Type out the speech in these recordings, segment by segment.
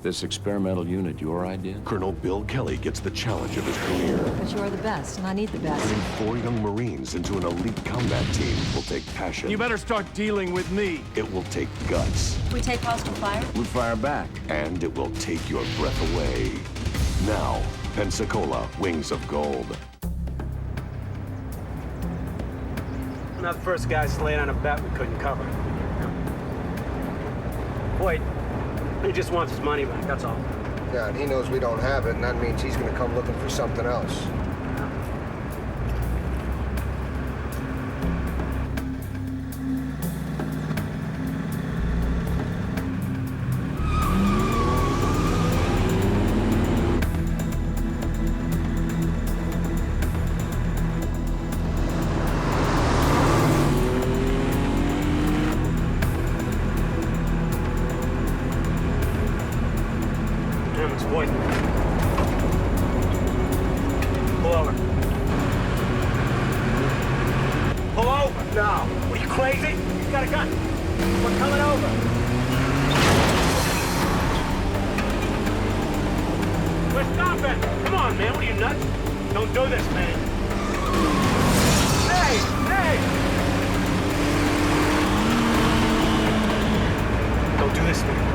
This experimental unit your idea? Colonel Bill Kelly gets the challenge of his career. But you're the best, and I need the best. Putting 4 young Marines into an elite combat team will take passion. You better start dealing with me. It will take guts. We take hostile fire? We fire back. And it will take your breath away. Now, Pensacola, Wings of Gold. I'm not the first guy to lay on a bet we couldn't cover. Boyd, he just wants his money back, that's all. Yeah, and he knows we don't have it, and that means he's gonna come looking for something else. Boyd. Pull over. Pull over now. What, are you crazy? You got a gun. We're coming over. We're stopping. Come on, man. What are you, nuts? Don't do this, man. Hey! Hey! Don't do this, man.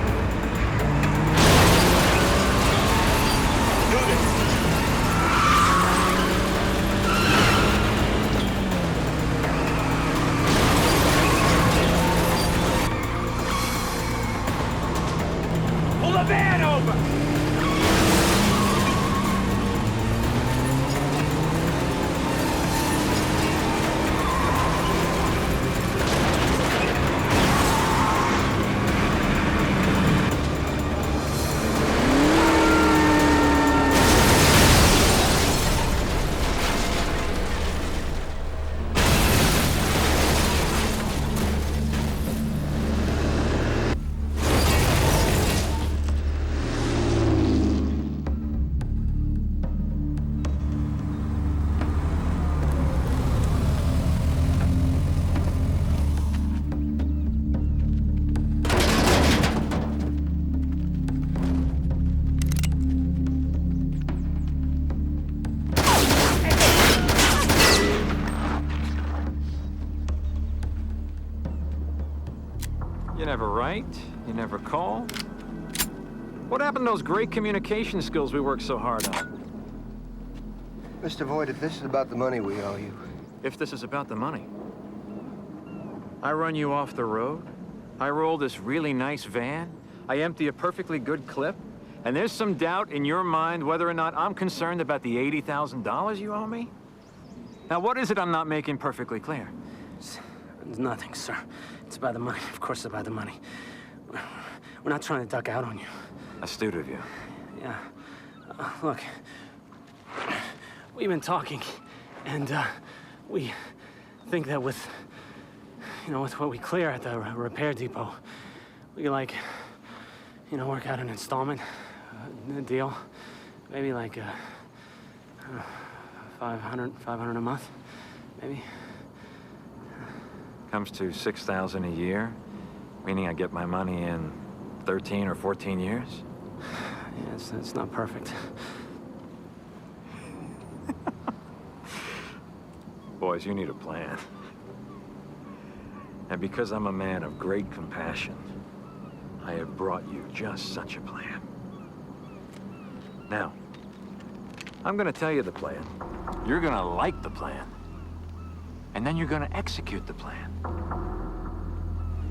Pull the van over! You never write, you never call. What happened to those great communication skills we worked so hard on? Mr. Voight, if this is about the money we owe you... If this is about the money. I run you off the road, I roll this really nice van, I empty a perfectly good clip, and there's some doubt in your mind whether or not I'm concerned about the $80,000 you owe me? Now, what is it I'm not making perfectly clear? It's nothing, sir. It's about the money. Of course it's about the money. We're not trying to duck out on you. Astute of you. Yeah. Look, we've been talking, and we think that with what we clear at the repair depot, we can, like, work out an installment deal. Maybe like 500 a month, maybe. Comes to $6,000 a year, meaning I get my money in 13 or 14 years? Yeah, it's not perfect. Boys, you need a plan. And because I'm a man of great compassion, I have brought you just such a plan. Now, I'm gonna tell you the plan. You're gonna like the plan. And then you're gonna execute the plan.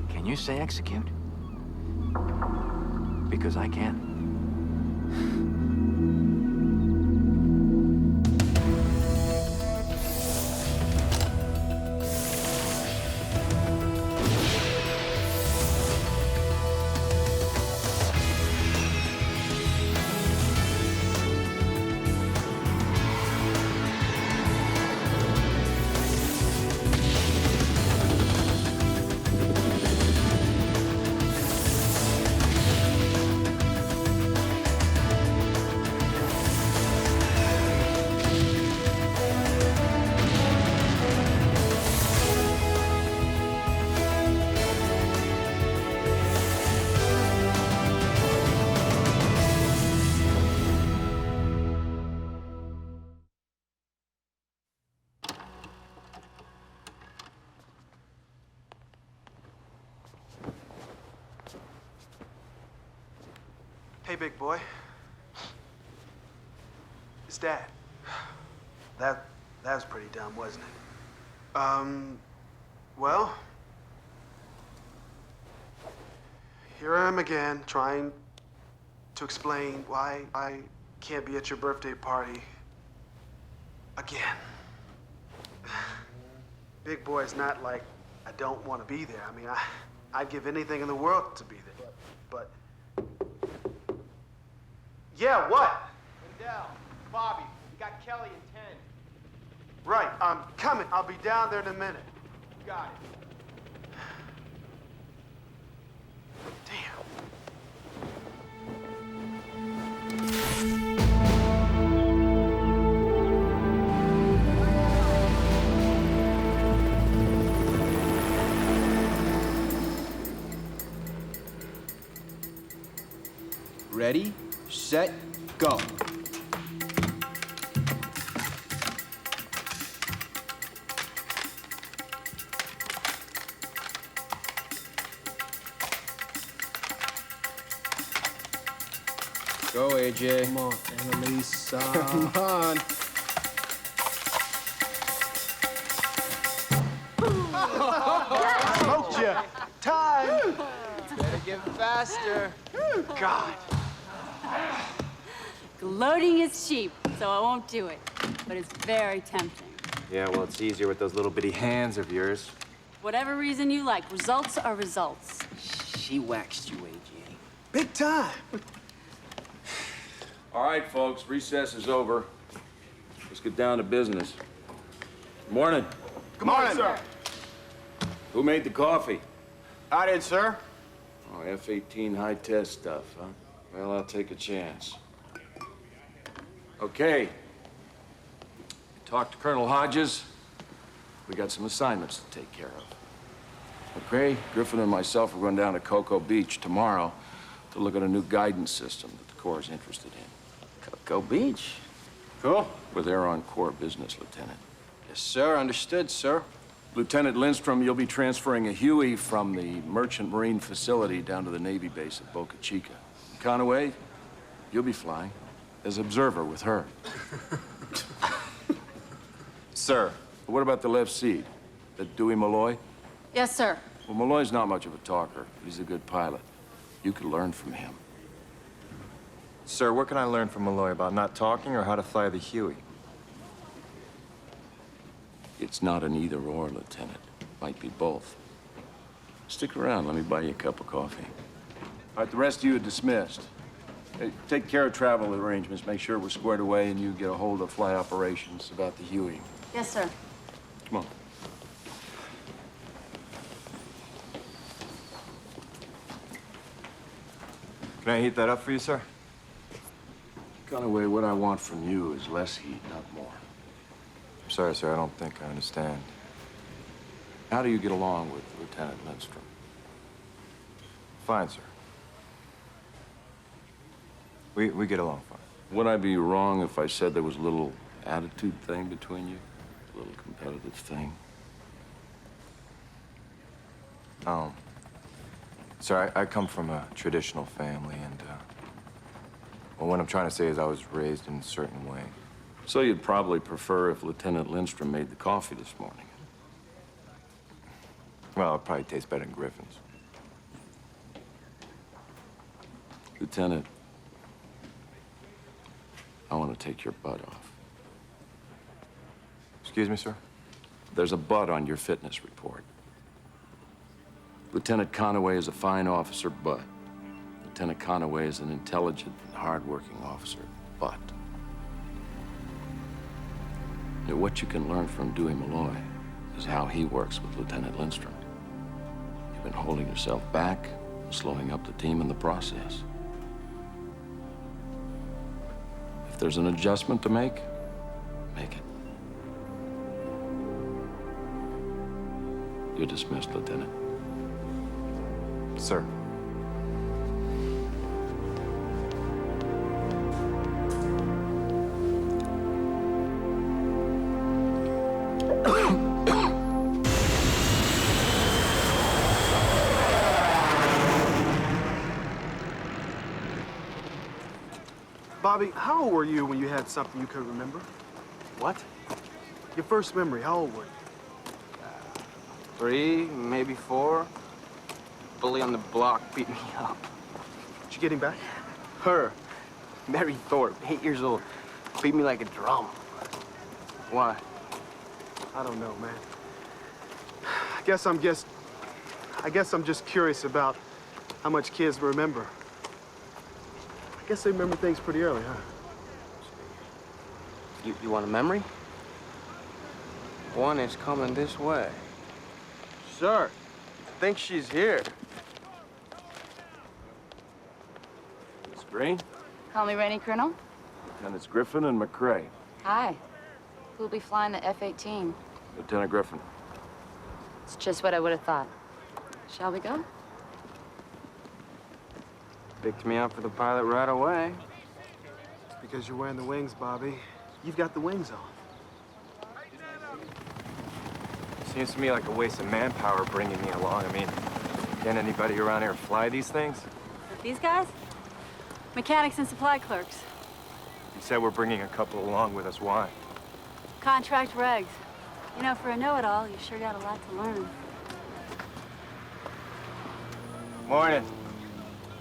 Can you say execute? Because I can. Hey, big boy. It's Dad. That was pretty dumb, wasn't it? Well, here I am again, trying to explain why I can't be at your birthday party again. Big boy, it's not like I don't want to be there. I mean, I'd give anything in the world to be there. But yeah, what? Wendell, Bobby, we got Kelly in 10. Right, I'm coming. I'll be down there in a minute. Got it. Damn. Ready, set, go. Go, AJ. Come on, Annalisa. Come on. Smoked you. Time. Better get faster. God. Gloating is cheap, so I won't do it. But it's very tempting. Yeah, well, it's easier with those little bitty hands of yours. Whatever reason you like, results are results. She waxed you, AJ. Big time. All right, folks, recess is over. Let's get down to business. Morning. Good morning, sir. Who made the coffee? I did, sir. Oh, F-18 high-test stuff, huh? Well, I'll take a chance. Okay. Talk to Colonel Hodges. We got some assignments to take care of. Okay, Griffin and myself are going down to Cocoa Beach tomorrow to look at a new guidance system that the Corps is interested in. Cocoa Beach. Cool. We're there on Corps business, Lieutenant. Yes, sir. Understood, sir. Lieutenant Lindstrom, you'll be transferring a Huey from the Merchant Marine facility down to the Navy base at Boca Chica. Conaway, you'll be flying as observer with her. Sir. What about the left seat? That Dewey Malloy? Yes, sir. Well, Malloy's not much of a talker, but he's a good pilot. You could learn from him. Sir, what can I learn from Malloy about not talking or how to fly the Huey? It's not an either-or, Lieutenant. Might be both. Stick around. Let me buy you a cup of coffee. All right, the rest of you are dismissed. Hey, take care of travel arrangements. Make sure we're squared away and you get a hold of flight operations about the Huey. Yes, sir. Come on. Can I heat that up for you, sir? Conaway, what I want from you is less heat, not more. I'm sorry, sir. I don't think I understand. How do you get along with Lieutenant Lindstrom? Fine, sir. We get along fine. Would I be wrong if I said there was a little attitude thing between you? A little competitive thing? Sir, I come from a traditional family, and, well, what I'm trying to say is I was raised in a certain way. So you'd probably prefer if Lieutenant Lindstrom made the coffee this morning? Well, it probably tastes better than Griffin's. Lieutenant, I want to take your butt off. Excuse me, sir? There's a butt on your fitness report. Lieutenant Conaway is a fine officer, but Lieutenant Conaway is an intelligent and hardworking officer, but what you can learn from Dewey Malloy is how he works with Lieutenant Lindstrom. You've been holding yourself back, slowing up the team in the process. If there's an adjustment to make it. You're dismissed, Lieutenant. Sir. Bobby, how old were you when you had something you could remember? What? Your first memory, how old were you? 3, maybe 4. Bully on the block beat me up. Did you get him back? Her, Mary Thorpe, 8 years old, beat me like a drum. Why? I don't know, man. I guess I'm just curious about how much kids remember. I guess they remember things pretty early, huh? You want a memory? One is coming this way. Sir, I think she's here. Miss Green, Call me Rainy, Colonel. Lieutenants Griffin and McCrae. Hi. Who'll be flying the F-18? Lieutenant Griffin. It's just what I would have thought. Shall we go? Picked me up for the pilot right away. It's because you're wearing the wings, Bobby. You've got the wings on. Seems to me like a waste of manpower bringing me along. I mean, can anybody around here fly these things? These guys? Mechanics and supply clerks. You said we're bringing a couple along with us. Why? Contract regs. You know, for a know-it-all, you sure got a lot to learn. Morning.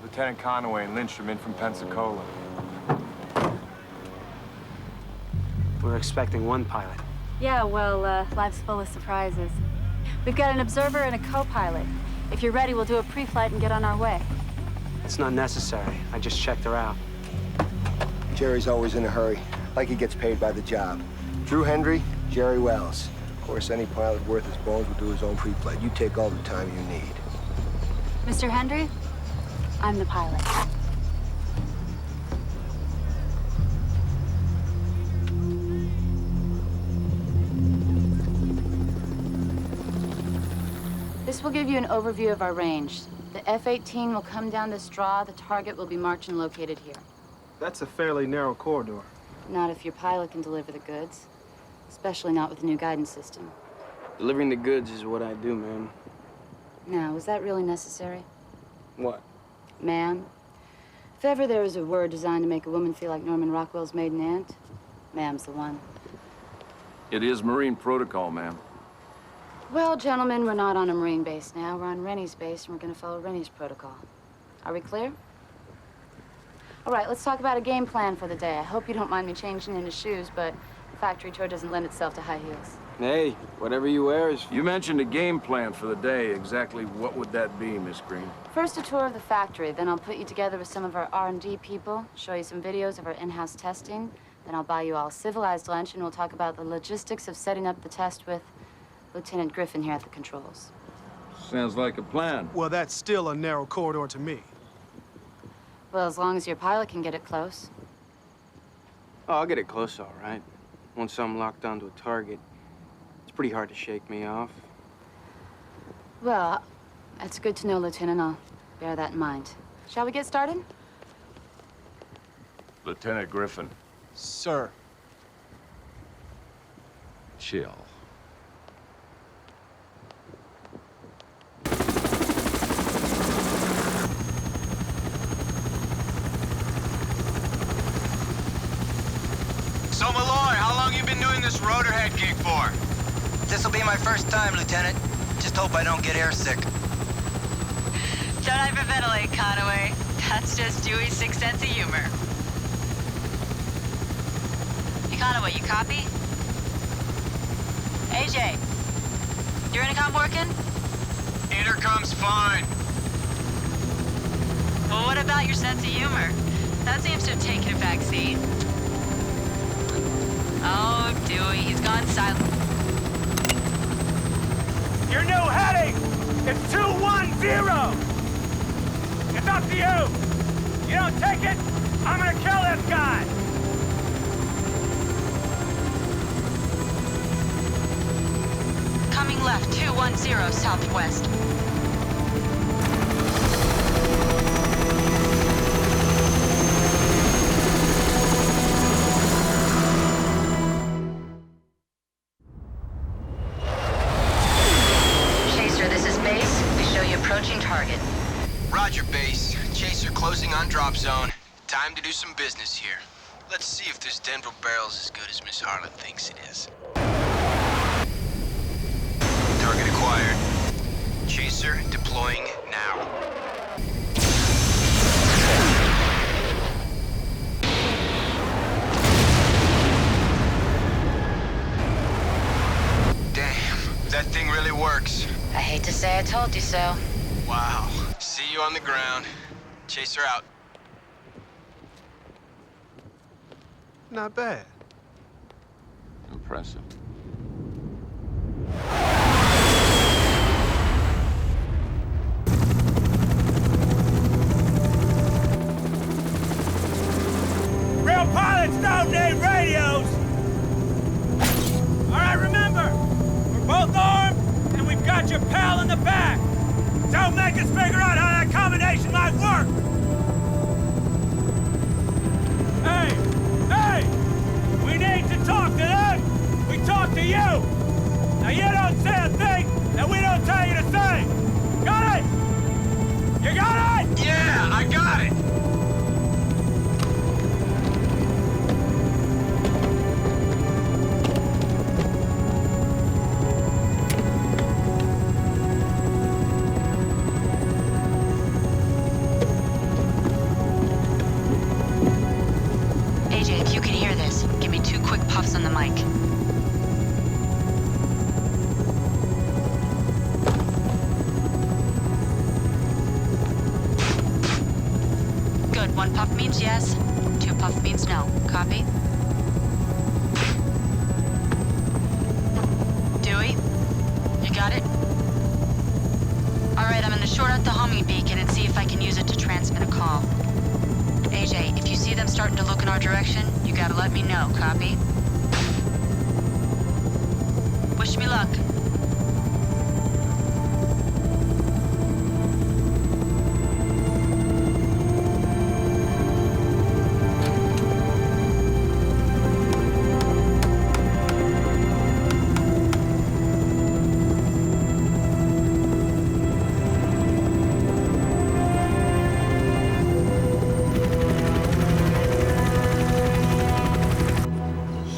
Lieutenant Conway and Lindstrom in from Pensacola. We're expecting one pilot. Yeah, well, life's full of surprises. We've got an observer and a co-pilot. If you're ready, we'll do a pre-flight and get on our way. It's not necessary. I just checked her out. Jerry's always in a hurry, like he gets paid by the job. Drew Hendry, Jerry Wells. Of course, any pilot worth his bones will do his own pre-flight. You take all the time you need. Mr. Hendry, I'm the pilot. This will give you an overview of our range. The F-18 will come down this draw. The target will be marked and located here. That's a fairly narrow corridor. Not if your pilot can deliver the goods. Especially not with the new guidance system. Delivering the goods is what I do, ma'am. Now, was that really necessary? What? Ma'am? If ever there was a word designed to make a woman feel like Norman Rockwell's maiden aunt, ma'am's the one. It is Marine protocol, ma'am. Well, gentlemen, we're not on a Marine base now. We're on Rennie's base, and we're going to follow Rennie's protocol. Are we clear? All right, let's talk about a game plan for the day. I hope you don't mind me changing into shoes, but the factory tour doesn't lend itself to high heels. Hey, whatever you wear is... You mentioned a game plan for the day. Exactly what would that be, Miss Green? First, a tour of the factory. Then I'll put you together with some of our R&D people, show you some videos of our in-house testing. Then I'll buy you all a civilized lunch, and we'll talk about the logistics of setting up the test with Lieutenant Griffin here at the controls. Sounds like a plan. Well, that's still a narrow corridor to me. Well, as long as your pilot can get it close. Oh, I'll get it close, all right. Once I'm locked onto a target, it's pretty hard to shake me off. Well, that's good to know, Lieutenant. I'll bear that in mind. Shall we get started? Lieutenant Griffin. Sir. Chill. So, Malloy, how long you been doing this rotorhead gig for? This'll be my first time, Lieutenant. Just hope I don't get airsick. Don't hyperventilate, Conway. That's just Dewey's sixth sense of humor. Hey, Conway, you copy? A.J., your intercom working? Intercom's fine. Well, what about your sense of humor? That seems to have taken a back seat. Oh, Dewey, he's gone silent. Your new heading is 210. It's up to you. You don't take it, I'm gonna kill this guy. Coming left, 210 southwest. Approaching target. Roger, base. Chaser closing on drop zone. Time to do some business here. Let's see if this Denver barrel's as good as Miss Harlan thinks it is. Target acquired. Chaser deploying now. Damn, that thing really works. I hate to say I told you so. Wow. See you on the ground. Chaser out. Not bad. Impressive. Real pilots don't need radios! All right, remember, we're both armed, and we've got your pal in the back. Don't make us figure out how that combination might work! Hey! Hey! We need to talk to them! We talk to you! Now you don't say a thing that we don't tell you to say! Got it? You got it? Yeah, I got it! AJ, if you can hear this, give me 2 quick puffs on the mic. Good. 1 puff means yes. 2 puff means no. Copy? Dewey? You got it? All right, I'm gonna short out the homing beacon and see if I can use it to transmit a call. AJ, if you see them starting to look in our direction, you gotta let me know. Copy? Wish me luck.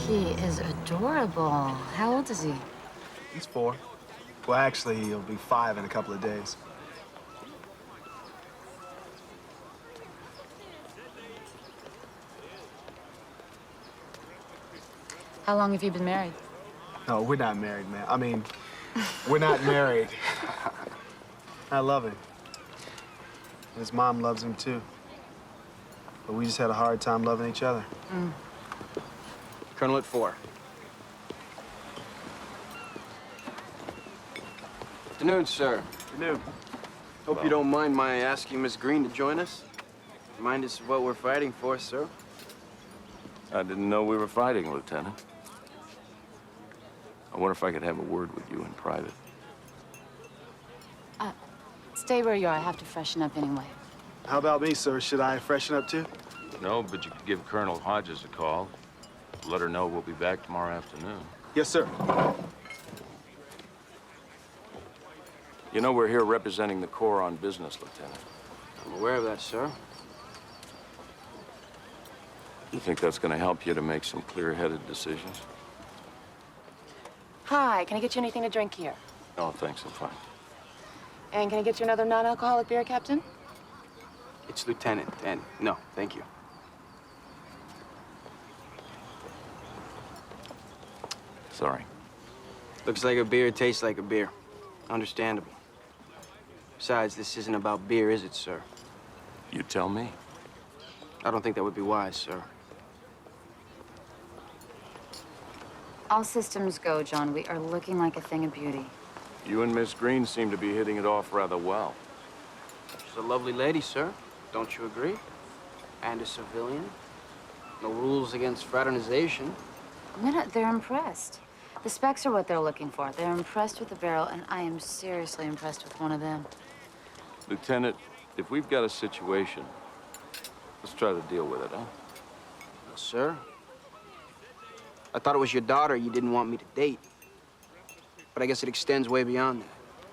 He is adorable. How old is he? He's 4. Well, actually, he'll be 5 in a couple of days. How long have you been married? No, we're not married, man. I mean, we're not married. I love him. His mom loves him, too. But we just had a hard time loving each other. Colonel at 4. Afternoon, sir. Afternoon. Hope you don't mind my asking Miss Green to join us. Remind us of what we're fighting for, sir. I didn't know we were fighting, Lieutenant. I wonder if I could have a word with you in private. Stay where you are. I have to freshen up anyway. How about me, sir? Should I freshen up, too? No, but you could give Colonel Hodges a call. Let her know we'll be back tomorrow afternoon. Yes, sir. You know we're here representing the Corps on business, Lieutenant. I'm aware of that, sir. You think that's going to help you to make some clear-headed decisions? Hi, can I get you anything to drink here? No, thanks, I'm fine. And can I get you another non-alcoholic beer, Captain? It's Lieutenant, and no, thank you. Sorry. Looks like a beer, tastes like a beer. Understandable. Besides, this isn't about beer, is it, sir? You tell me. I don't think that would be wise, sir. All systems go, John. We are looking like a thing of beauty. You and Miss Green seem to be hitting it off rather well. She's a lovely lady, sir. Don't you agree? And a civilian. No rules against fraternization. They're impressed. The specs are what they're looking for. They're impressed with the barrel, and I am seriously impressed with one of them. Lieutenant, if we've got a situation, let's try to deal with it, huh? Well, sir, I thought it was your daughter you didn't want me to date. But I guess it extends way beyond that.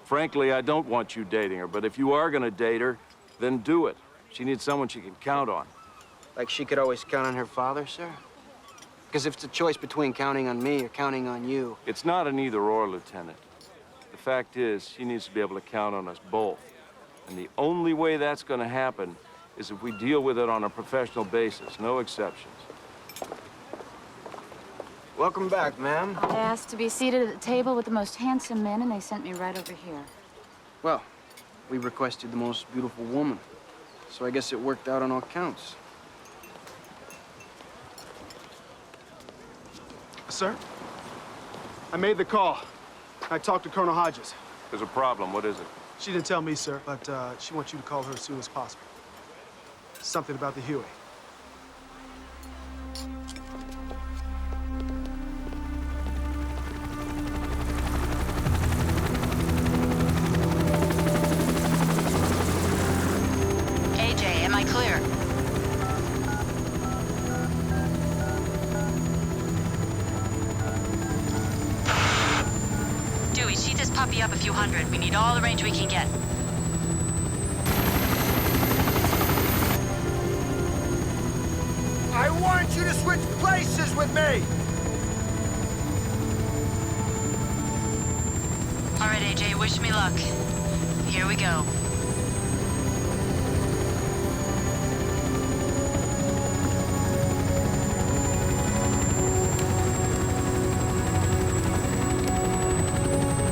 Frankly, I don't want you dating her, but if you are gonna date her, then do it. She needs someone she can count on. Like she could always count on her father, sir? Because if it's a choice between counting on me or counting on you... It's not an either-or, Lieutenant. The fact is, she needs to be able to count on us both. And the only way that's gonna happen is if we deal with it on a professional basis, no exceptions. Welcome back, ma'am. I asked to be seated at the table with the most handsome men, and they sent me right over here. Well, we requested the most beautiful woman. So I guess it worked out on all counts. Sir, I made the call. I talked to Colonel Hodges. There's a problem. What is it? She didn't tell me, sir, but she wants you to call her as soon as possible. Something about the Huey. AJ, am I clear? Dewey, sheet this puppy up a few hundred. We need all the range we can get. I want you to switch places with me! All right, AJ, wish me luck. Here we go.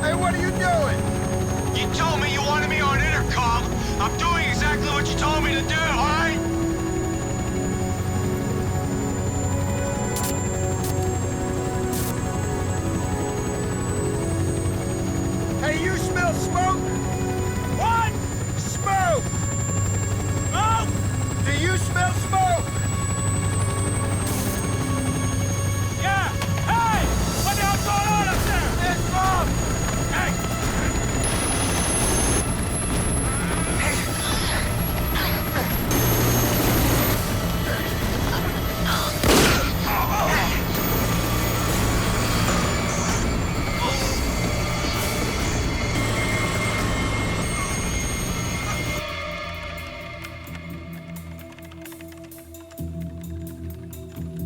Hey, what are you doing? You told me you wanted me on intercom. I'm doing exactly what you told me to do, all right? Hey, you smell smoke? What? Smoke! Smoke? Do you smell smoke? Yeah! Hey! What the hell's going on up there? It's Bob! Hey!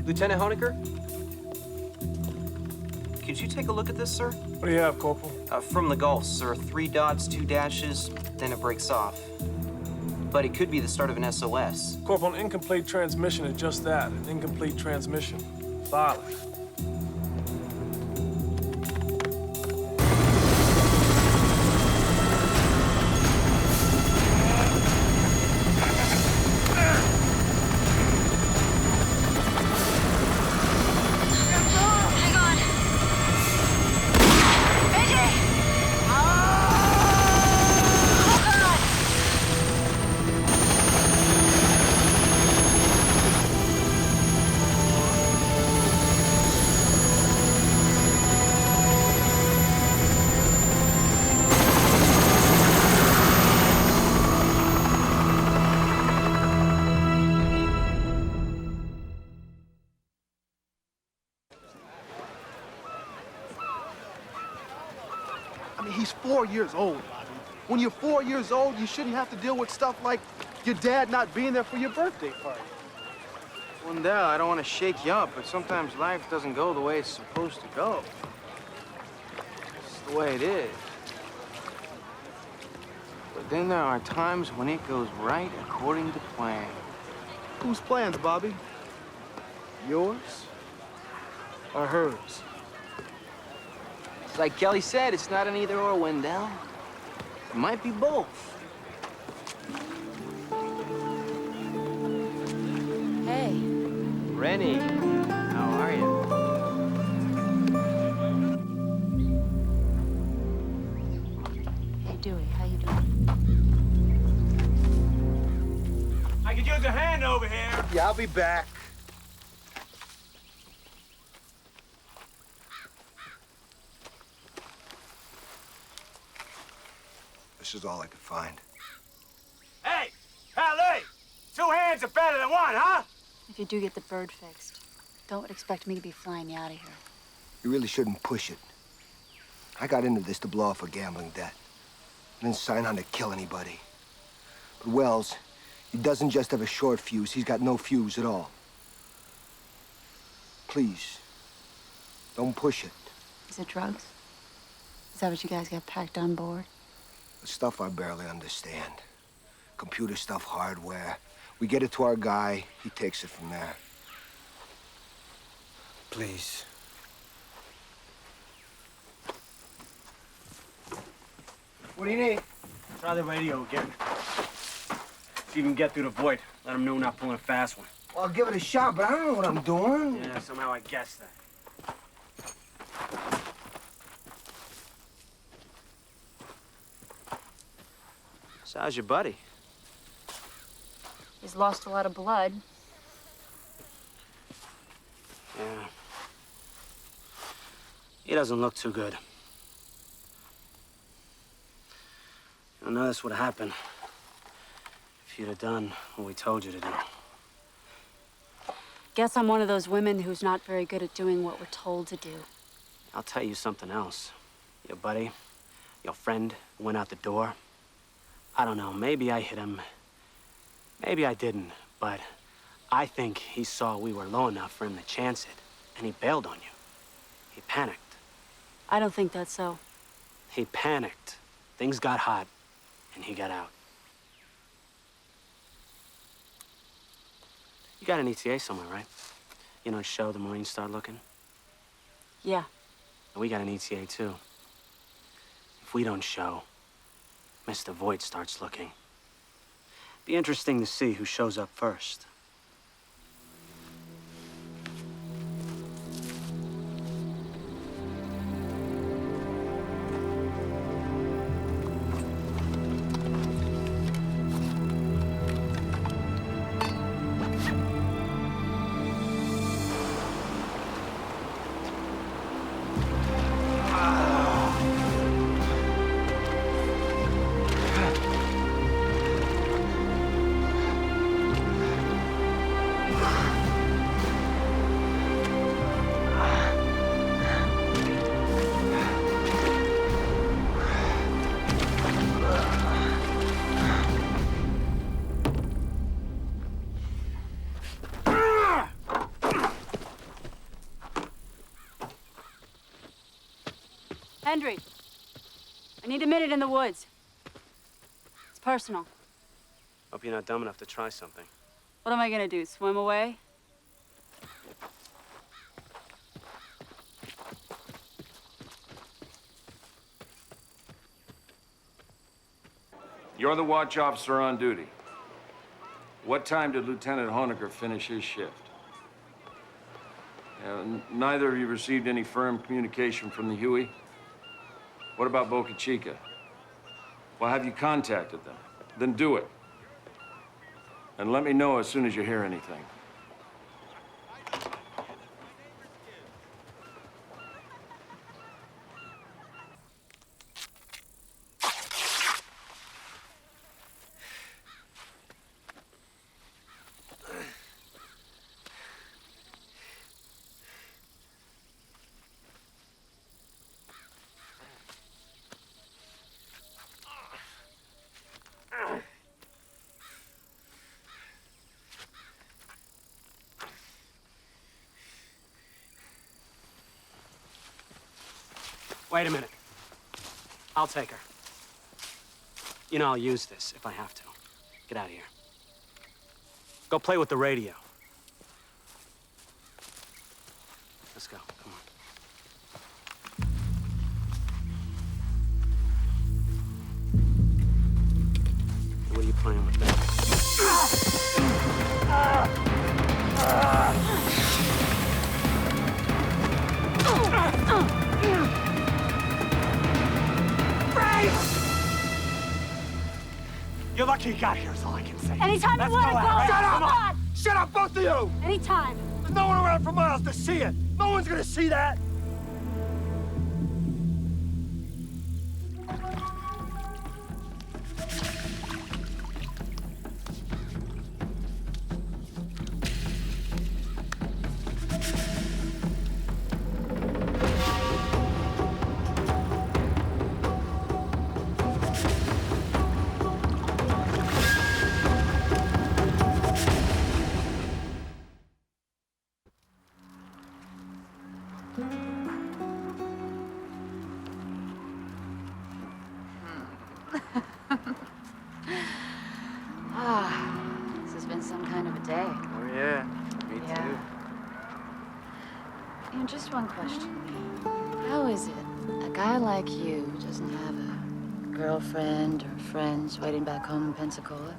Lieutenant Honecker? Could you take a look at this, sir? What do you have, Corporal? From the Gulf, sir. 3 dots, 2 dashes, then it breaks off. But it could be the start of an SOS. Corporal, an incomplete transmission is just that, an incomplete transmission. Silent. Hang on. AJ! Oh, God! I mean, he's 4 years old, Bobby. When you're 4 years old, you shouldn't have to deal with stuff like your dad not being there for your birthday party. Wendell, I don't want to shake you up, but sometimes life doesn't go the way it's supposed to go. It's the way it is. But then there are times when it goes right according to plan. Whose plans, Bobby? Yours or hers? It's like Kelly said, it's not an either-or, Wendell. It might be both. Hey. Rennie, how are you? Hey, Dewey, how you doing? I could use a hand over here. Yeah, I'll be back. This is all I could find. Hey! Pally! 2 hands are better than 1, huh? If you do get the bird fixed, don't expect me to be flying you out of here. You really shouldn't push it. I got into this to blow off a gambling debt. I didn't sign on to kill anybody. But Wells, He doesn't just have a short fuse, he's got no fuse at all. Please, don't push it. Is it drugs? Is that what you guys got packed on board? The stuff I barely understand. Computer stuff, hardware. We get it to our guy, he takes it from there. Please. What do you need? Try the radio again. See if you can get through the void. Let them know we're not pulling a fast one. Well, I'll give it a shot, but I don't know what I'm doing. Yeah, somehow I guessed that. So how's your buddy? He's lost a lot of blood. Yeah. He doesn't look too good. None of this would have happened if you'd have done what we told you to do. Guess I'm one of those women who's not very good at doing what we're told to do. I'll tell you something else. Your buddy, your friend, went out the door. I don't know, maybe I hit him. Maybe I didn't, but I think he saw we were low enough for him to chance it, and he bailed on you. He panicked. I don't think that's so. He panicked. Things got hot, and he got out. You got an ETA somewhere, right? You know, to show the Marines start looking? Yeah. And we got an ETA, too. If we don't show, Mr. Voight starts looking. Be interesting to see who shows up first. Henry, I need a minute in the woods. It's personal. Hope you're not dumb enough to try something. What am I gonna do, swim away? You're the watch officer on duty. What time did Lieutenant Honecker finish his shift? Neither of you received any firm communication from the Huey? What about Boca Chica? Well, have you contacted them? Then do it. And let me know as soon as you hear anything. Wait a minute. I'll take her. You know, I'll use this if I have to. Get out of here. Go play with the radio. Let's go. Come on. What are you playing with there? You're lucky he got here, is all I can say. Anytime you want to go, Shut up! come on! Shut up, both of you! Anytime. There's no one around for miles to see it. No one's gonna see that. This has been some kind of a day. Oh, yeah. Me too. You know, just one question. How is it a guy like you doesn't have a girlfriend or friends waiting back home in Pensacola?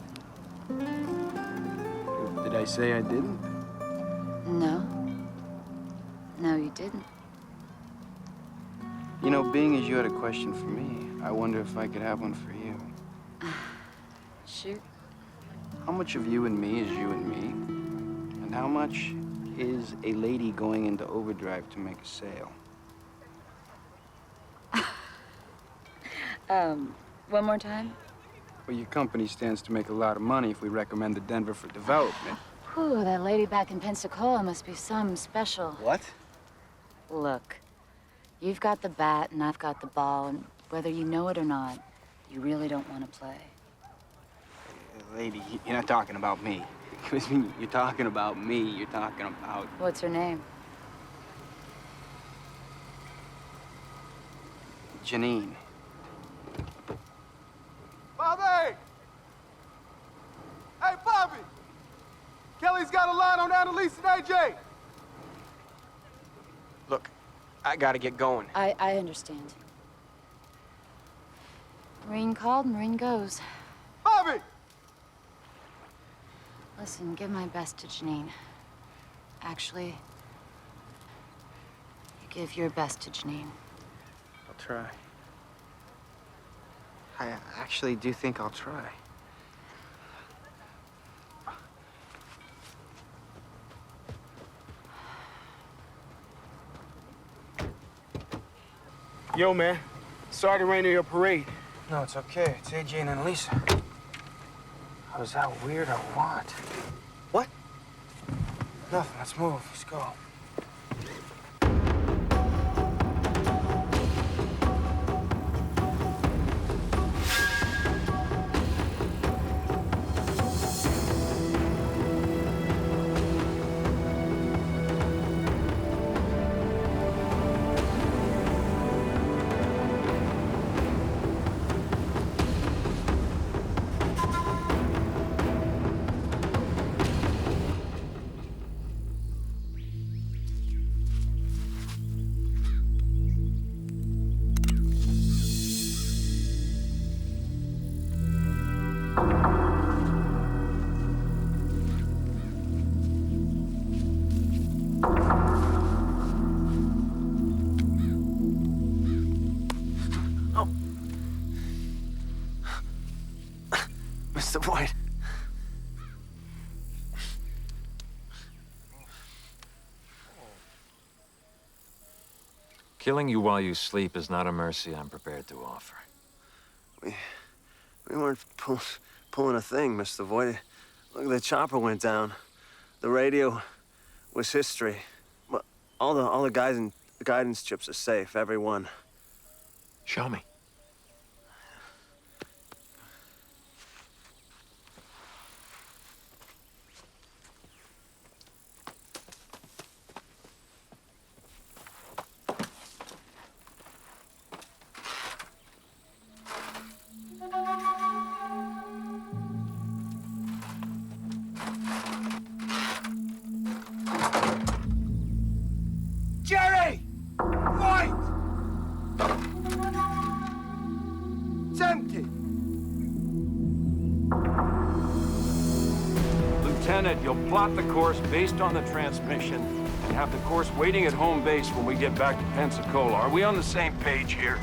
Did I say I didn't? No. No, you didn't. You know, being as you had a question for me, I wonder if I could have one for you. Shoot. How much of you and me is you and me? And how much is a lady going into overdrive to make a sale? One more time? Well, your company stands to make a lot of money if we recommend the Denver for development. Whew, that lady back in Pensacola must be some special. What? Look, you've got the bat and I've got the ball, and whether you know it or not, you really don't want to play. Lady, you're not talking about me. You're talking about me. You're talking about... What's her name? Janine. Bobby! Hey, Bobby! Kelly's got a line on Annalisa and A.J. Look, I gotta get going. I understand. Marine called, Marine goes. Bobby! Listen, give my best to Janine. Actually, you give your best to Janine. I'll try. I actually do think I'll try. Yo, man. Sorry to rain on your parade. No, it's okay. It's A.J. and Annalisa. Was that weird or what? What? Nothing. Let's move. Let's go. Mr. Boyd. Killing you while you sleep is not a mercy I'm prepared to offer. We weren't pulling a thing, Mr. Voight. Look, the chopper went down. The radio was history. But all the guidance chips are safe, every one. Show me. Jerry! White! It's empty. Lieutenant, you'll plot the course based on the transmission and have the course waiting at home base when we get back to Pensacola. Are we on the same page here?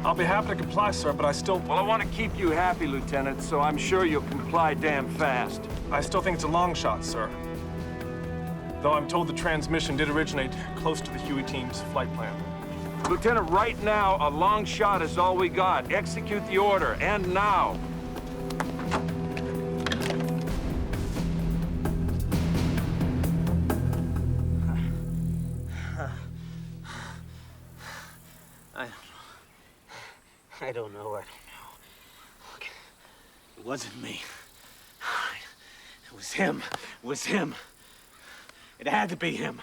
I'll be happy to comply, sir, but I still... Well, I want to keep you happy, Lieutenant, so I'm sure you'll comply damn fast. I still think it's a long shot, sir. Though I'm told the transmission did originate close to the Huey team's flight plan. Lieutenant, right now, a long shot is all we got. Execute the order, and now. I don't know. Look, it wasn't me. It was him. It was him. It had to be him.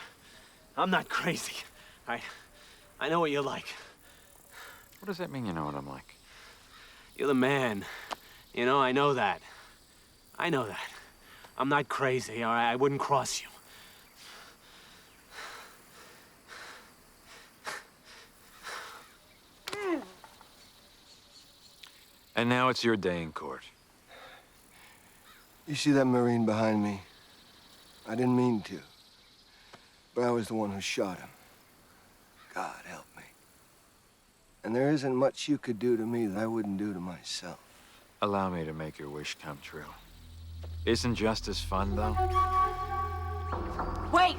I'm not crazy. I know what you're like. What does that mean, you know what I'm like? You're the man. You know, I know that. I know that. I'm not crazy, all right? I wouldn't cross you. And now it's your day in court. You see that Marine behind me? I didn't mean to. But I was the one who shot him. God help me. And there isn't much you could do to me that I wouldn't do to myself. Allow me to make your wish come true. Isn't justice fun, though? Wait!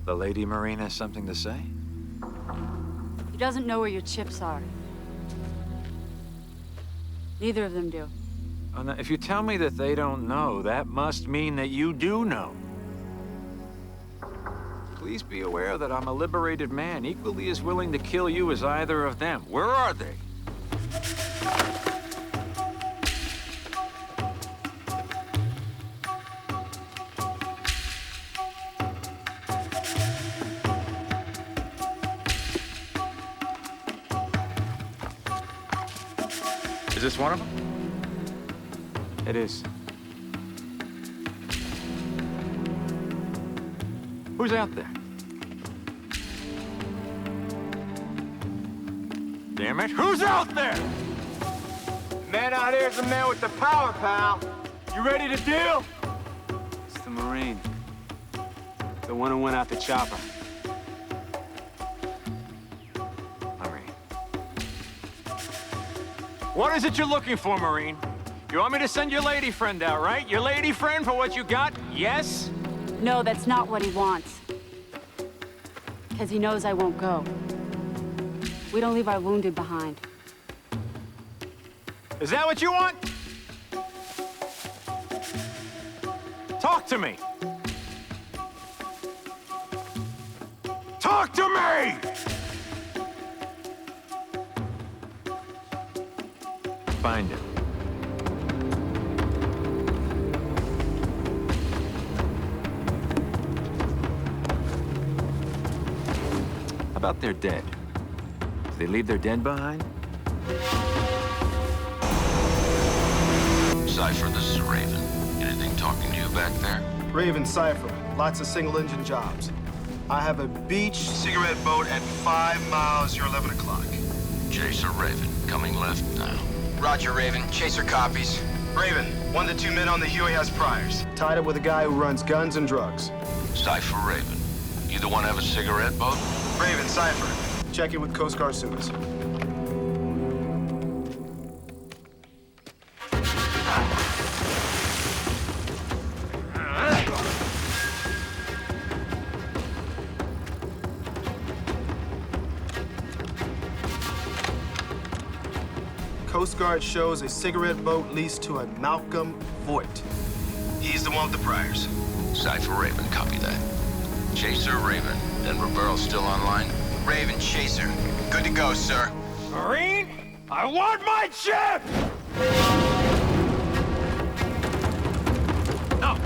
The Lady Marine has something to say? He doesn't know where your chips are. Neither of them do. Oh, now, if you tell me that they don't know, that must mean that you do know. Please be aware that I'm a liberated man, equally as willing to kill you as either of them. Where are they? Is this one of them? It is. Who's out there? Damn it, who's out there? The man out here is the man with the power, pal. You ready to deal? It's the Marine. The one who went out the chopper. Marine. What is it you're looking for, Marine? You want me to send your lady friend out, right? Your lady friend for what you got? Yes? No, that's not what he wants. Because he knows I won't go. We don't leave our wounded behind. Is that what you want? Talk to me. Talk to me! Find him. How about their dead? Do they leave their dead behind? Cypher, this is Raven. Anything talking to you back there? Raven, Cypher. Lots of single-engine jobs. I have a beach cigarette boat at 5 miles. You're 11 o'clock. Chaser Raven, coming left now. Roger, Raven. Chaser copies. Raven, 1 to 2 men on the Huey has priors. Tied up with a guy who runs guns and drugs. Cypher Raven. Either one have a cigarette boat? Raven, Cypher. Check in with Coast Guard Suez. Coast Guard shows a cigarette boat leased to a Malcolm Voigt. He's the one with the priors. Cypher Raven, copy that. Chaser Raven. Denver Barrel's still online? Raven, Chaser. Good to go, sir. Marine, I want my chip! No!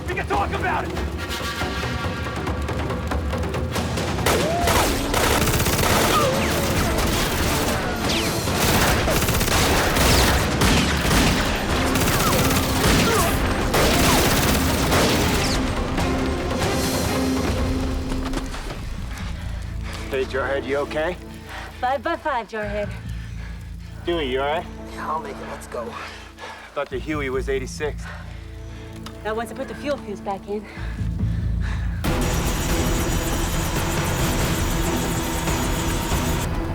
We can talk about it! Hey, Jarhead, you okay? 5 by 5, Jarhead. Huey, you all right? I'll make it. Let's go. Thought the Huey was 86. Now, once I put the fuel fuse back in.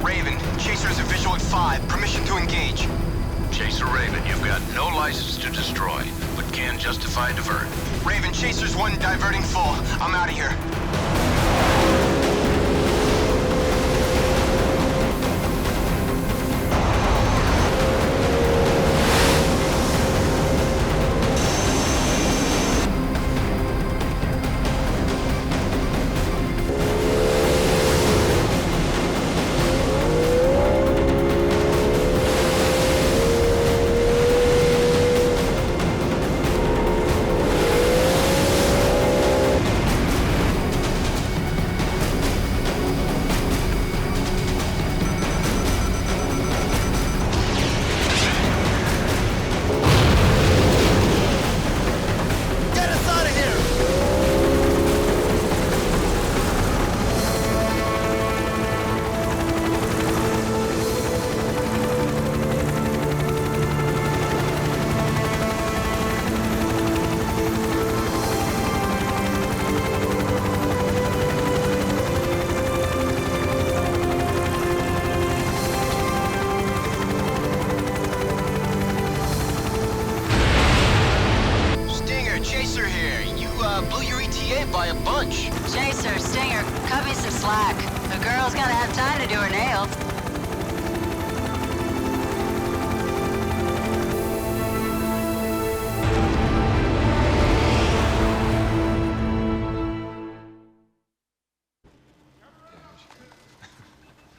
Raven, Chaser has a visual at 5. Permission to engage. Chaser Raven, you've got no license to destroy, but can justify divert. Raven, Chaser's 1 diverting full. I'm out of here. blew your ETA by a bunch. Chaser, Stinger, cut me some slack. The girl's gotta have time to do her nails.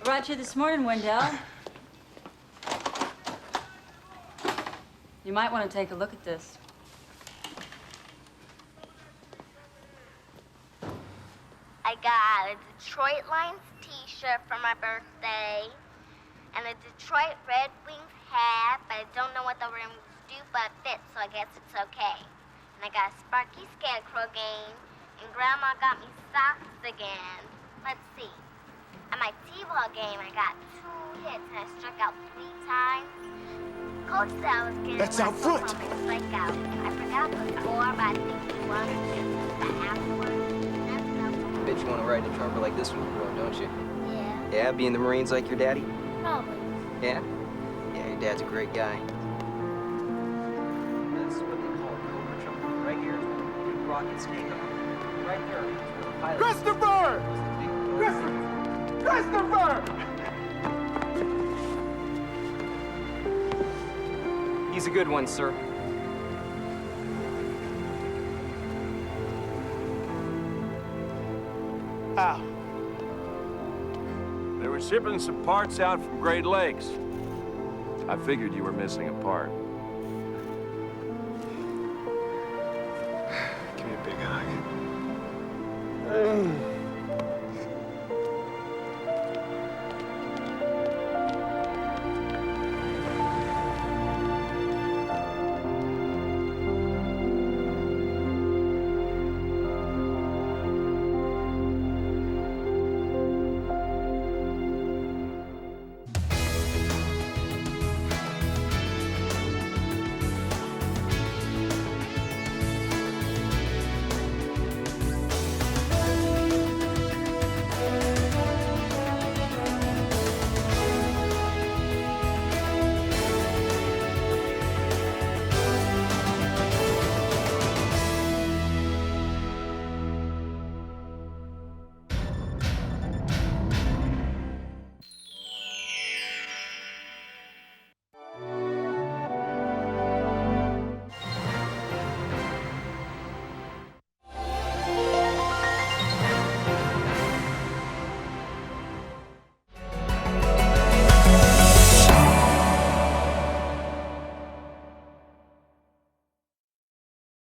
Brought you this morning, Wendell. You might want to take a look at this. I got a Detroit Lions t-shirt for my birthday and a Detroit Red Wings hat, but I don't know what the rims do, but it fits, so I guess it's okay. And I got a Sparky Scarecrow game, and Grandma got me socks again. Let's see. At my t-ball game, I got 2 hits, and I struck out 3 times. Coach said I was getting That's out front. Strikeout. I forgot the score, but I think he won afterwards. Bet you want to ride in a trumper like this when you grow up, don't you? Yeah. Yeah, be in the Marines like your daddy? Probably. Yeah? Yeah, your dad's a great guy. That's what they call a cobra trumper. Right here is where the big rockets take off. Right there is where the pilot... Christopher! Christopher! He's a good one, sir. Ow. They were shipping some parts out from Great Lakes. I figured you were missing a part.